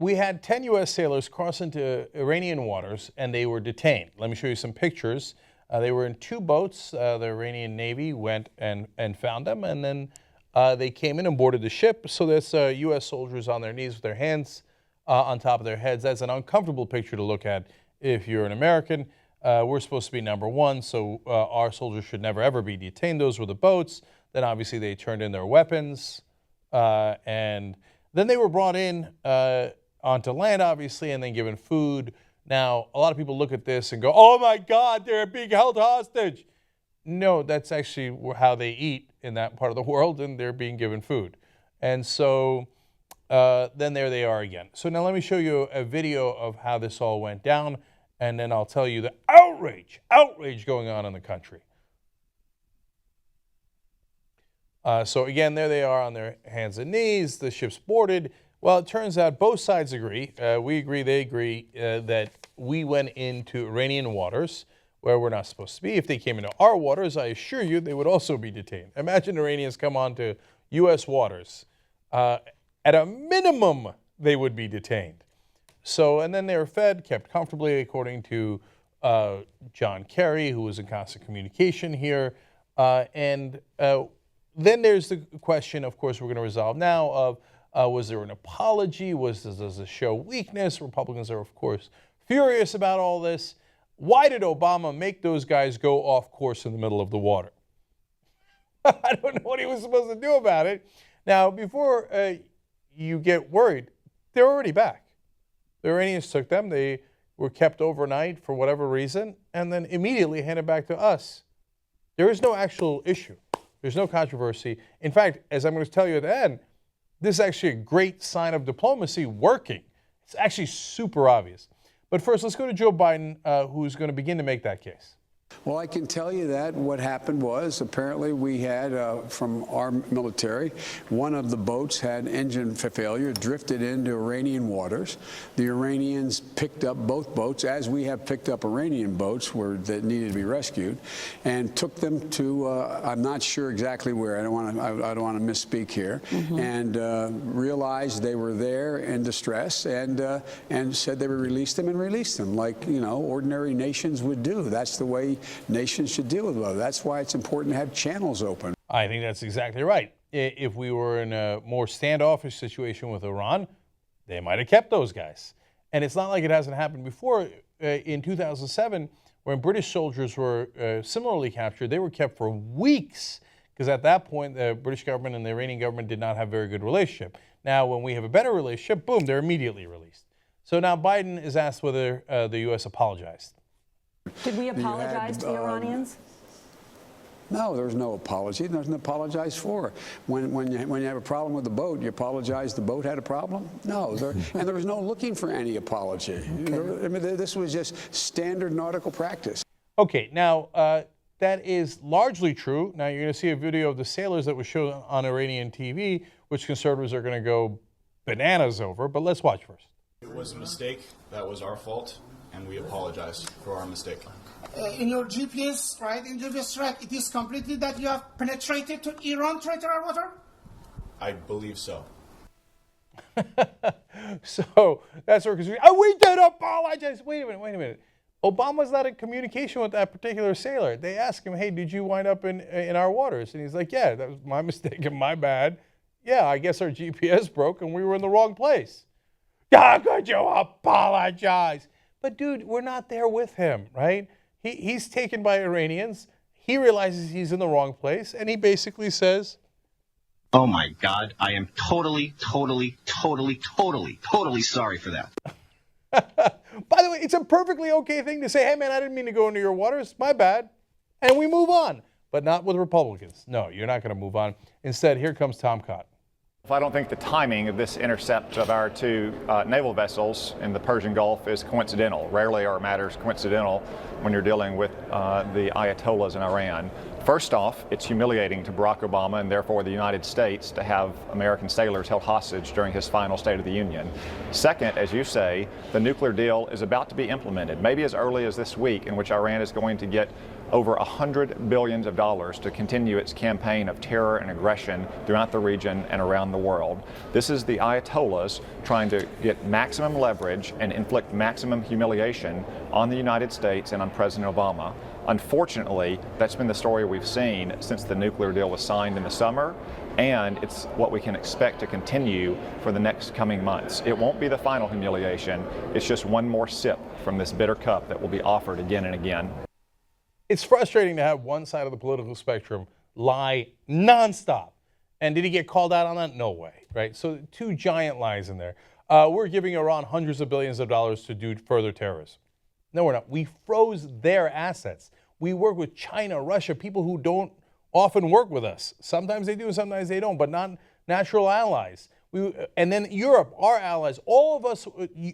We had 10 U.S. sailors cross into Iranian waters, and they were detained. Let me show you some pictures. They were in two boats. The Iranian Navy went and found them, and then they came in and boarded the ship. So there's U.S. soldiers on their knees with their hands on top of their heads. That's an uncomfortable picture to look at if you're an American. We're supposed to be number one, so our soldiers should never, ever be detained. Those were the boats. Then obviously they turned in their weapons, and then they were brought in onto land, obviously, and then given food. Now, a lot of people look at this and go, oh my God, they're being held hostage. No, that's actually how they eat in that part of the world, and they're being given food. And so then there they are again. So now let me show you a video of how this all went down, and then I'll tell you the outrage going on in the country. So again, there they are on their hands and knees. The ship's boarded. Well, it turns out both sides agree. We agree, they agree that we went into Iranian waters where we're not supposed to be. If they came into our waters, I assure you, they would also be detained. Imagine Iranians come onto U.S. waters. At a minimum, they would be detained. So, and then they were fed, kept comfortably, according to John Kerry, who was in constant communication here. Then there's the question, of course, we're going to resolve now of, was there an apology? Does this show weakness? Republicans are, of course, furious about all this. Why did Obama make those guys go off course in the middle of the water? I don't know what he was supposed to do about it. Now, before you get worried, they're already back. The Iranians took them. They were kept overnight for whatever reason, and then immediately handed back to us. There is no actual issue. There's no controversy. In fact, as I'm going to tell you at the end, this is actually a great sign of diplomacy working. It's actually super obvious. But first, let's go to Joe Biden, who's going to begin to make that case. Well, I can tell you that what happened was apparently we had from our military, one of the boats had engine failure, drifted into Iranian waters. The Iranians picked up both boats, as we have picked up Iranian boats that needed to be rescued, and took them to I'm not sure exactly where. I don't want to misspeak here. And realized they were there in distress, and said they would release them, and released them like ordinary nations would do. That's the way nations should deal with it. That's why it's important to have channels open. I think that's exactly right. If we were in a more standoffish situation with Iran, they might have kept those guys. And it's not like it hasn't happened before. In 2007, when British soldiers were similarly captured, they were kept for weeks because at that point, the British government and the Iranian government did not have a very good relationship. Now, when we have a better relationship, boom, they're immediately released. So now Biden is asked whether the U.S. apologized. Did we apologize to the Iranians? No, there's no apology. There's nothing to apologize for. When you have a problem with the boat, you apologize the boat had a problem? No, and there was no looking for any apology. Okay. I mean, this was just standard nautical practice. Okay, now that is largely true. Now you're going to see a video of the sailors that was shown on Iranian TV, which conservatives are going to go bananas over, but let's watch first. It was a mistake. That was our fault. And we apologize for our mistake. In your GPS, right, in GPS track, it is completely that you have penetrated to Iran territorial water? I believe so. So that's our concern. Oh, we did apologize. Wait a minute. Obama's not in communication with that particular sailor. They asked him, hey, did you wind up in our waters? And he's like, yeah, that was my mistake and my bad. Yeah, I guess our GPS broke and we were in the wrong place. How could you apologize? But dude, we're not there with him, right? He's taken by Iranians. He realizes he's in the wrong place, and he basically says, oh my God, I am totally sorry for that. By the way, it's a perfectly okay thing to say, hey man, I didn't mean to go into your waters, my bad. And we move on, but not with Republicans. No, you're not gonna move on. Instead, here comes Tom Cotton. I don't think the timing of this intercept of our two naval vessels in the Persian Gulf is coincidental. Rarely are matters coincidental when you're dealing with the Ayatollahs in Iran. First off, it's humiliating to Barack Obama and therefore the United States to have American sailors held hostage during his final State of the Union. Second, as you say, the nuclear deal is about to be implemented, maybe as early as this week, in which Iran is going to get over $100 billion to continue its campaign of terror and aggression throughout the region and around the world. This is the Ayatollahs trying to get maximum leverage and inflict maximum humiliation on the United States and on President Obama. Unfortunately, that's been the story we've seen since the nuclear deal was signed in the summer, and it's what we can expect to continue for the next coming months. It won't be the final humiliation. It's just one more sip from this bitter cup that will be offered again and again. It's frustrating to have one side of the political spectrum lie nonstop. And did he get called out on that? No way, right? So two giant lies in there. We're giving Iran hundreds of billions of dollars to do further terrorism. No, we're not. We froze their assets. We work with China, Russia, people who don't often work with us. Sometimes they do, sometimes they don't, but not natural allies. And then Europe, our allies, all of us,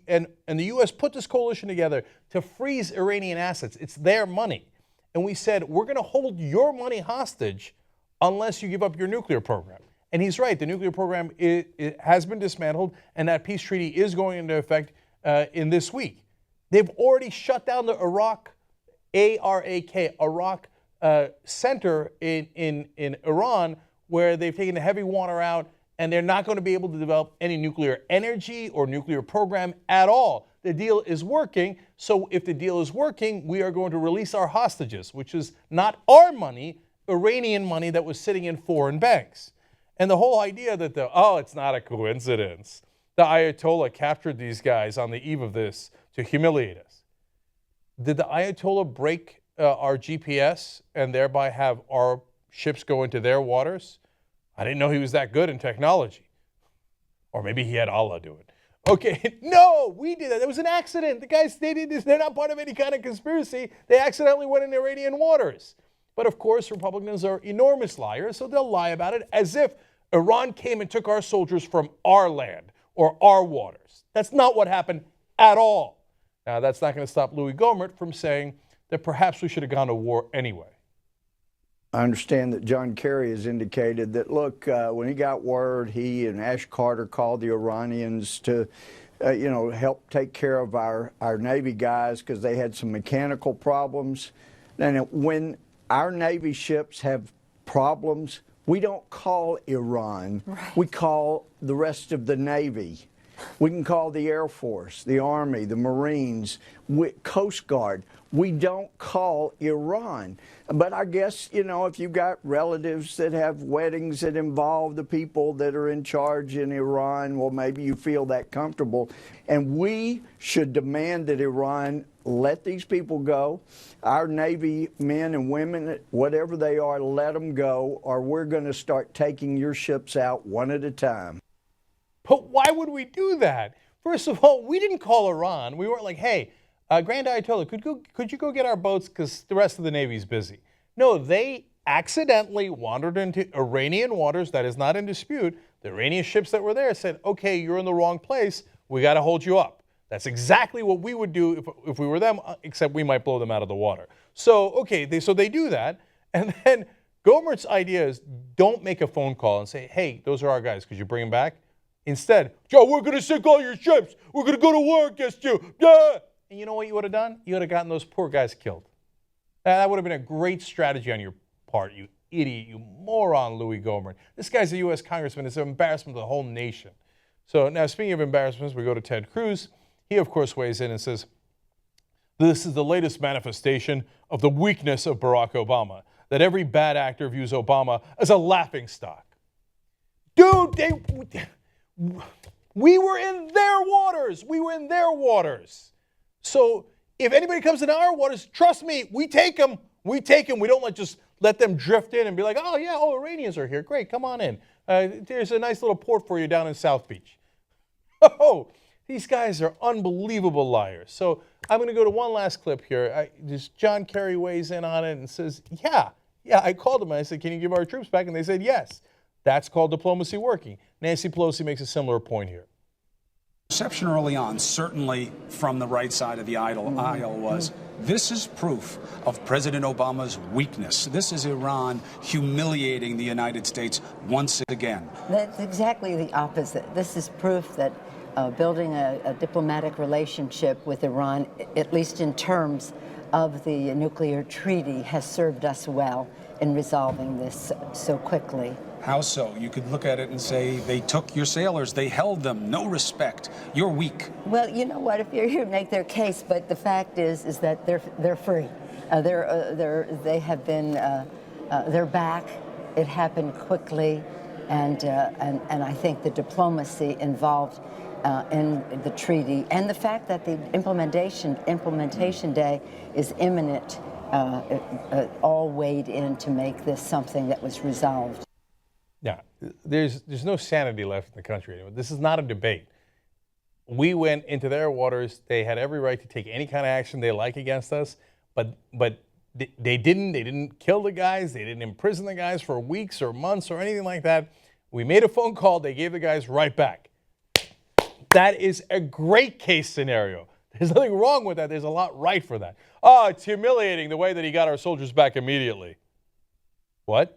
and the U.S. put this coalition together to freeze Iranian assets. It's their money. And we said, we're going to hold your money hostage unless you give up your nuclear program. And he's right. The nuclear program it has been dismantled, and that peace treaty is going into effect in this week. They've already shut down the Iraq, A-R-A-K, Iraq center in Iran, where they've taken the heavy water out, and they're not going to be able to develop any nuclear energy or nuclear program at all. The deal is working, so if the deal is working, we are going to release our hostages, which is not our money, Iranian money that was sitting in foreign banks. And the whole idea that it's not a coincidence. The Ayatollah captured these guys on the eve of this to humiliate us. Did the Ayatollah break our GPS and thereby have our ships go into their waters? I didn't know he was that good in technology. Or maybe he had Allah do it. Okay, no, we did that. It was an accident. The guys, they did this. They're not part of any kind of conspiracy. They accidentally went in Iranian waters. But of course, Republicans are enormous liars, so they'll lie about it as if Iran came and took our soldiers from our land or our waters. That's not what happened at all. Now, that's not going to stop Louis Gohmert from saying that perhaps we should have gone to war anyway. I understand that John Kerry has indicated that, look, when he got word, he and Ash Carter called the Iranians to, help take care of our Navy guys because they had some mechanical problems. And when our Navy ships have problems, we don't call Iran. Right. We call the rest of the Navy. We can call the Air Force, the Army, the Marines, Coast Guard. We don't call Iran. But I guess, if you've got relatives that have weddings that involve the people that are in charge in Iran, well, maybe you feel that comfortable. And we should demand that Iran let these people go. Our Navy men and women, whatever they are, let them go, or we're going to start taking your ships out one at a time. But why would we do that? First of all, we didn't call Iran. We weren't like, hey, Grand Ayatollah, could you go get our boats because the rest of the Navy's busy? No, they accidentally wandered into Iranian waters. That is not in dispute. The Iranian ships that were there said, okay, you're in the wrong place. We got to hold you up. That's exactly what we would do if we were them, except we might blow them out of the water. So, okay, they do that. And then Gohmert's idea is don't make a phone call and say, hey, those are our guys. Could you bring them back? Instead, Joe, we're going to sink all your ships. We're going to go to war against you. Yeah. And you know what you would have done? You would have gotten those poor guys killed. That would have been a great strategy on your part, you idiot, you moron, Louis Gohmert. This guy's a U.S. congressman. It's an embarrassment to the whole nation. So now, speaking of embarrassments, we go to Ted Cruz. He, of course, weighs in and says, this is the latest manifestation of the weakness of Barack Obama, that every bad actor views Obama as a laughingstock. Dude, we were in their waters. We were in their waters. So if anybody comes into our waters, trust me, we take them. We take them. We don't just let them drift in and be like, oh, yeah, Iranians are here. Great, come on in. There's a nice little port for you down in South Beach. Oh, these guys are unbelievable liars. So I'm going to go to one last clip here. John Kerry weighs in on it and says, yeah, I called them and I said, can you give our troops back? And they said, yes. That's called diplomacy working. Nancy Pelosi makes a similar point here. Perception early on, certainly from the right side of the aisle, was This is proof of President Obama's weakness. This is Iran humiliating the United States once again. That's exactly the opposite. This is proof that building a diplomatic relationship with Iran, at least in terms of the nuclear treaty, has served us well in resolving this so quickly. How so? You could look at it and say, they took your sailors, they held them, no respect. You're weak. Well, you know what? If you're here to make their case, but the fact is that they're free. They have been they're back. It happened quickly, and I think the diplomacy involved in the treaty and the fact that the implementation day is imminent all weighed in to make this something that was resolved. Yeah, there's no sanity left in the country anymore. This is not a debate. We went into their waters. They had every right to take any kind of action they like against us, but they didn't. They didn't kill the guys. They didn't imprison the guys for weeks or months or anything like that. We made a phone call. They gave the guys right back. That is a great case scenario. There's nothing wrong with that. There's a lot right for that. Oh, it's humiliating the way that he got our soldiers back immediately. What?